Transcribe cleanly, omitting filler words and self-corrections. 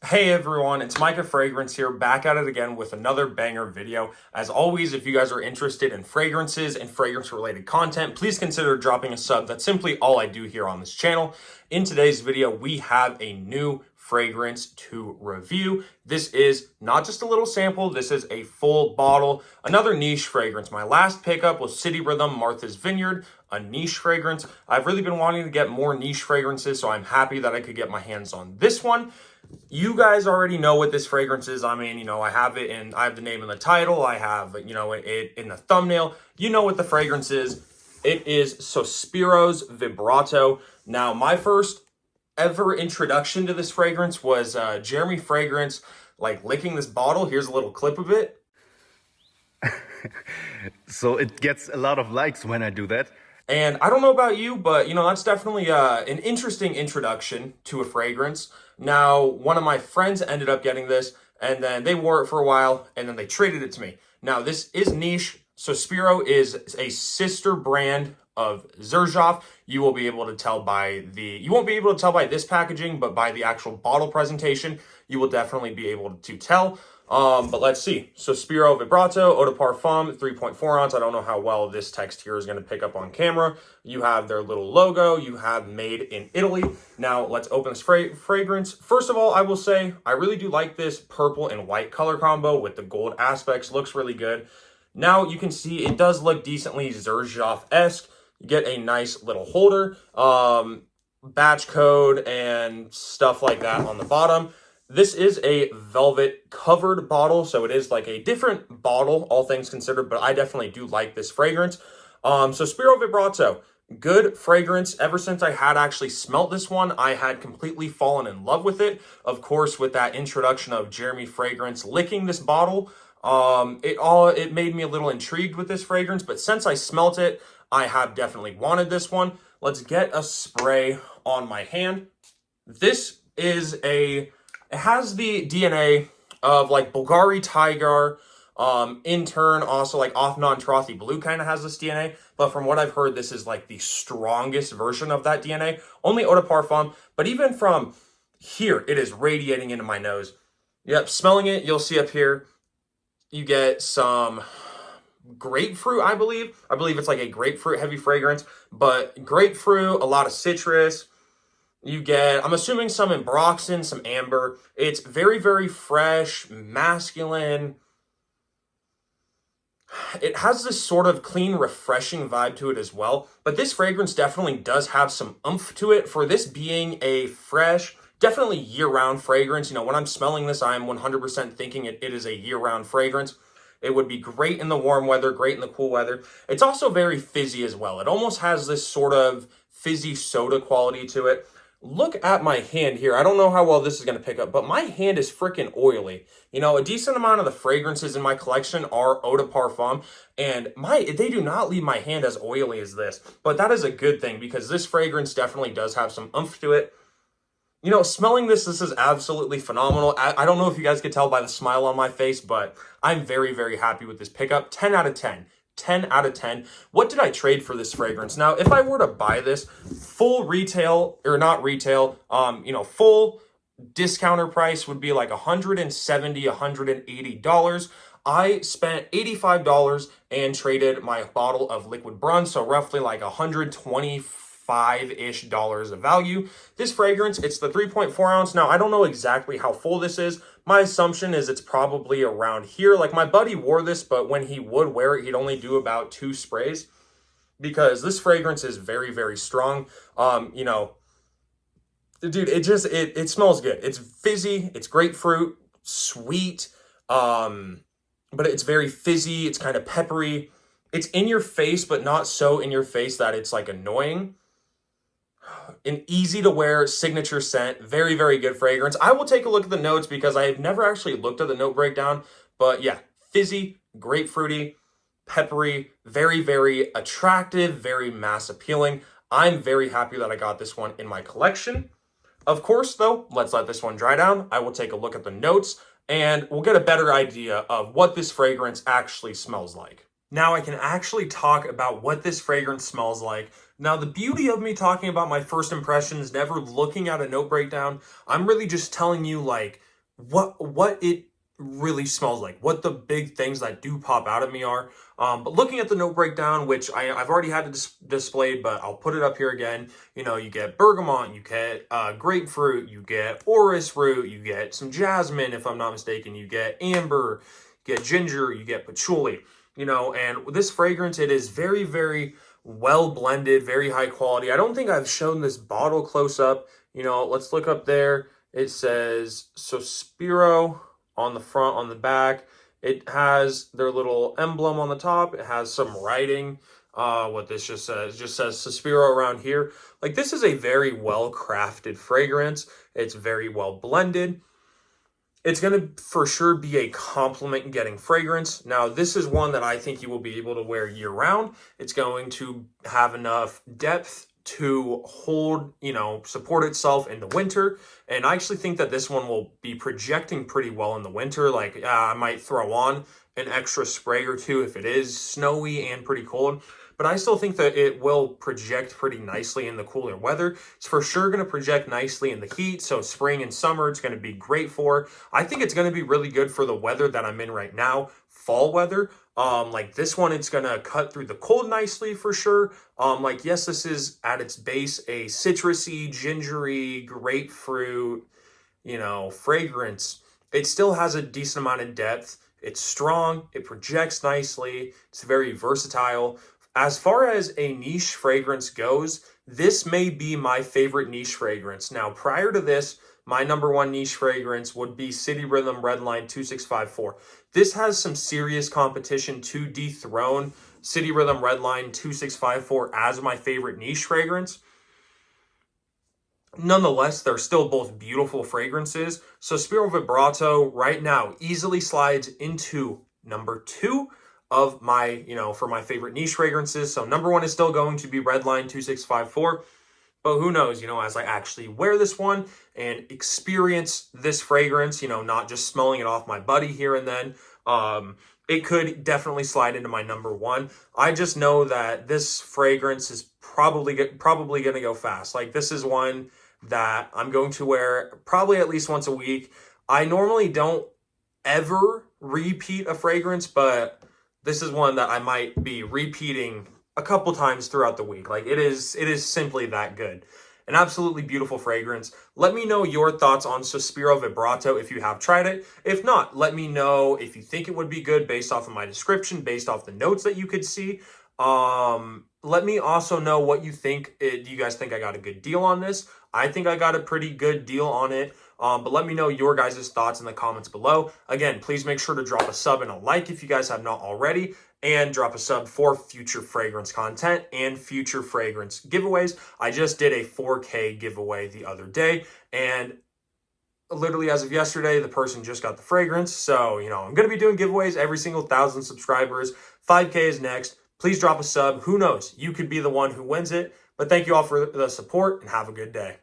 Hey everyone, it's Micah Fragrance here, back at it again with another banger video. As always, if you guys are interested in fragrances and fragrance-related content, please consider dropping a sub. That's simply all I do here on this channel. In today's video, we have a new fragrance to review. This is not just a little sample, this is a full bottle, another niche fragrance. My last pickup was City Rhythm Martha's Vineyard, a niche fragrance. I've really been wanting to get more niche fragrances, so I'm happy that I could get my hands on this one. You guys already know what this fragrance is. I mean, I have it and I have the name in the title. I have, it in the thumbnail. You know what the fragrance is. It is Sospiro's Vibrato. Now, my first ever introduction to this fragrance was Jeremy Fragrance, licking this bottle. Here's a little clip of it. So it gets a lot of likes when I do that. And I don't know about you, but, that's definitely an interesting introduction to a fragrance. Now, one of my friends ended up getting this, and then they wore it for a while, and then they traded it to me. Now, this is niche. Sospiro is a sister brand of Xerjoff. You will be able to tell by you won't be able to tell by this packaging, but by the actual bottle presentation, you will definitely be able to tell. But let's see. Sospiro Vibrato, Eau de Parfum, 3.4 ounce. I don't know how well this text here is going to pick up on camera. You have their little logo. You have made in Italy. Now, let's open this fragrance. First of all, I will say, I really do like this purple and white color combo with the gold aspects. Looks really good. Now, you can see it does look decently Xerjoff-esque. You get a nice little holder, batch code, and stuff like that on the bottom. This is a velvet covered bottle, so it is like a different bottle, all things considered, but I definitely do like this fragrance. Sospiro Vibrato, good fragrance. Ever since I had actually smelt this one, I had completely fallen in love with it. Of course, with that introduction of Jeremy Fragrance licking this bottle, it made me a little intrigued with this fragrance, but since I smelt it, I have definitely wanted this one. Let's get a spray on my hand. This is it has the DNA of Bulgari Tiger, in turn also Afnan Trothy Blue kind of has this DNA, but from what I've heard, this is the strongest version of that DNA. Only Eau de Parfum, but even from here, it is radiating into my nose. Yep, smelling it, you'll see up here, you get some grapefruit, I believe. I believe it's a grapefruit heavy fragrance, but grapefruit, a lot of citrus. You get, I'm assuming some ambroxan, some amber. It's very, very fresh, masculine. It has this sort of clean, refreshing vibe to it as well. But this fragrance definitely does have some oomph to it. For this being a fresh, definitely year-round fragrance. When I'm smelling this, I'm 100% thinking it is a year-round fragrance. It would be great in the warm weather, great in the cool weather. It's also very fizzy as well. It almost has this sort of fizzy soda quality to it. Look at my hand here. I don't know how well this is going to pick up, but my hand is freaking oily. A decent amount of the fragrances in my collection are Eau de Parfum, and they do not leave my hand as oily as this. But that is a good thing because this fragrance definitely does have some oomph to it. Smelling this is absolutely phenomenal. I don't know if you guys could tell by the smile on my face, but I'm very, very happy with this pickup. 10 out of 10. 10 out of 10. What did I trade for this fragrance? Now, if I were to buy this full retail, or not retail, full discounter price would be $170, $180. I spent $85 and traded my bottle of liquid bronze, so roughly $125-ish of value. This fragrance, it's the 3.4 ounce. Now, I don't know exactly how full this is. My assumption is it's probably around here. My buddy wore this, but when he would wear it, he'd only do about 2 sprays because this fragrance is very, very strong. Dude, it smells good. It's fizzy, it's grapefruit, sweet, but it's very fizzy, it's kind of peppery. It's in your face, but not so in your face that it's annoying. An easy to wear signature scent, very, very good fragrance. I will take a look at the notes because I have never actually looked at the note breakdown, but yeah, fizzy, grapefruity, peppery, very, very attractive, very mass appealing. I'm very happy that I got this one in my collection. Of course, though, let's let this one dry down. I will take a look at the notes and we'll get a better idea of what this fragrance actually smells like. Now I can actually talk about what this fragrance smells like. Now, the beauty of me talking about my first impressions, never looking at a note breakdown, I'm really just telling you like what it really smells like, what the big things that do pop out at me are. But looking at the note breakdown, which I've already had it displayed, but I'll put it up here again. You know, you get bergamot, you get grapefruit, you get orris root, you get some jasmine, if I'm not mistaken, you get amber, you get ginger, you get patchouli. You know, and this fragrance, it is very, very well blended, very high quality. I don't think I've shown this bottle close up. You know, let's look up there. It says Sospiro on the front, on the back. It has their little emblem on the top. It has some writing. What this just says, it just says Sospiro around here. Like, this is a very well crafted fragrance. It's very well blended. It's going to for sure be a compliment getting fragrance. Now, this is one that I think you will be able to wear year round. It's going to have enough depth to hold, you know, support itself in the winter. And I actually think that this one will be projecting pretty well in the winter. Like, I might throw on an extra spray or two if it is snowy and pretty cold. But I still think that it will project pretty nicely in the cooler weather. It's for sure going to project nicely in the heat. So spring and summer, it's going to be great for. I think it's going to be really good for the weather that I'm in right now, fall weather. Like this one, it's going to cut through the cold nicely for sure. Like, yes, this is at its base a citrusy, gingery, grapefruit, you know, fragrance. It still has a decent amount of depth. It's strong. It projects nicely. It's very versatile. As far as a niche fragrance goes, this may be my favorite niche fragrance. Now, prior to this, my number one niche fragrance would be City Rhythm Redline 2654. This has some serious competition to dethrone City Rhythm Redline 2654 as my favorite niche fragrance. Nonetheless, they're still both beautiful fragrances. Sospiro Vibrato right now easily slides into number 2 of my, you know, for my favorite niche fragrances. So number 1 is still going to be Redline 2654. But who knows, you know, as I actually wear this one and experience this fragrance, you know, not just smelling it off my body here and then, it could definitely slide into my number 1. I just know that this fragrance is probably going to go fast. Like, this is one that I'm going to wear probably at least once a week. I normally don't ever repeat a fragrance, but this is one that I might be repeating a couple times throughout the week. Like, it is simply that good. An absolutely beautiful fragrance. Let me know your thoughts on Sospiro Vibrato if you have tried it. If not, let me know if you think it would be good based off of my description, based off the notes that you could see. Let me also know what you think. Do you guys think I got a good deal on this? I think I got a pretty good deal on it. But let me know your guys' thoughts in the comments below. Again, please make sure to drop a sub and a like if you guys have not already. And drop a sub for future fragrance content and future fragrance giveaways. I just did a 4K giveaway the other day. And literally as of yesterday, the person just got the fragrance. So, you know, I'm going to be doing giveaways every single 1,000 subscribers. 5K is next. Please drop a sub. Who knows? You could be the one who wins it. But thank you all for the support and have a good day.